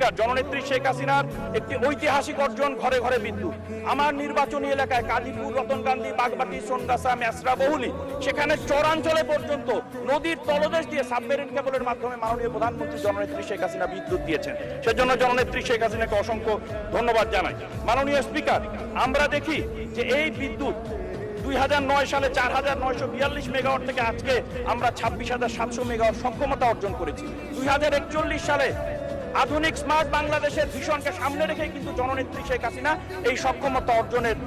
Speaker, জননেত্রী শেখ হাসিনার একটি ঐতিহাসিক অর্জন ঘরে ঘরে বিদ্যুৎ। আমার নির্বাচনী এলাকায় কাজীপুর, রতনকান্দি, বাগবাটি, সোনগাছা, মেসরা, বহুলি, সেখানে চরাঞ্চলে পর্যন্ত নদীর তলদেশ দিয়ে সাবমেরিন কেবলের মাধ্যমে মাননীয় প্রধানমন্ত্রী জননেত্রী শেখ হাসিনা বিদ্যুৎ দিয়েছেন। সেজন্য জননেত্রী শেখ হাসিনাকে অসংখ্য ধন্যবাদ জানাই। মাননীয় স্পিকার, আমরা দেখি যে এই বিদ্যুৎ 2009 সালে 4942 মেগাওয়াট থেকে আজকে আমরা 26,700 মেগাওয়াট সক্ষমতা অর্জন করেছি। 2041 সালে আধুনিক স্মার্ট বাংলাদেশের ভিশনকে সামনে রেখে কিন্তু জননেত্রী শেখ হাসিনা এই সক্ষমতা অর্জনের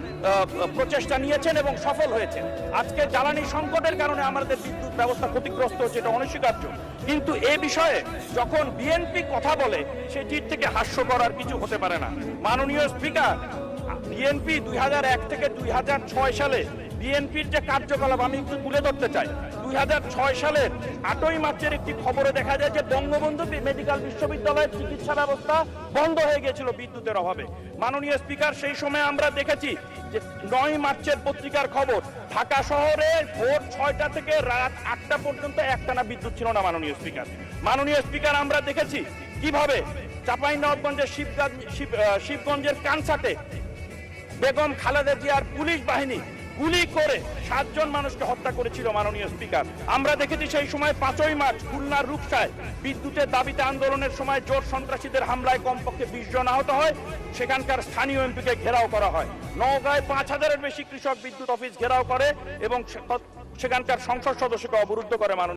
প্রচেষ্টা নিয়েছেন এবং সফল হয়েছেন। আজকে জ্বালানি সংকটের কারণে আমাদের বিদ্যুৎ ব্যবস্থা ক্ষতিগ্রস্ত হচ্ছে, এটা অনস্বীকার্য। কিন্তু এ বিষয়ে যখন বিএনপি কথা বলে সেটির থেকে হাস্য করার কিছু হতে পারে না। মাননীয় স্পিকার, বিএনপি 2001 থেকে 2006 সালে বিএনপির যে কার্যকলাপ আমি একটু তুলে ধরতে চাই। 2006 সালের 8ই মার্চের একটি খবরে দেখা যায় যে বঙ্গবন্ধু মেডিকেল বিশ্ববিদ্যালয়ের চিকিৎসা ব্যবস্থা বন্ধ হয়ে গিয়েছিল বিদ্যুতের অভাবে। মাননীয় স্পিকার, সেই সময় আমরা দেখেছি যে 9 মার্চের পত্রিকার খবর, ঢাকা শহরে ভোর 6টা থেকে রাত 8টা পর্যন্ত একটানা বিদ্যুৎ ছিল না। মাননীয় স্পিকার, আমরা দেখেছি কিভাবে চাঁপাইনবাবগঞ্জের শিবগঞ্জের কানসাটে বেগম খালেদা জিয়ার পুলিশ বাহিনী গুলি করে 7 জন মানুষকে হত্যা করেছিল। মাননীয় স্পিকার, আমরা দেখেছি সেই সময় 5ই মার্চ খুলনার রূপসায় বিদ্যুতের দাবিতে আন্দোলনের সময় জোট সন্ত্রাসীদের হামলায় কমপক্ষে 20 জন আহত হয়, সেখানকার স্থানীয় এমপিকে ঘেরাও করা হয়। নওগাঁয় 5000-এর বেশি কৃষক বিদ্যুৎ অফিস ঘেরাও করে এবং সেখানকার সংসদ সদস্যকে অবরুদ্ধ করে।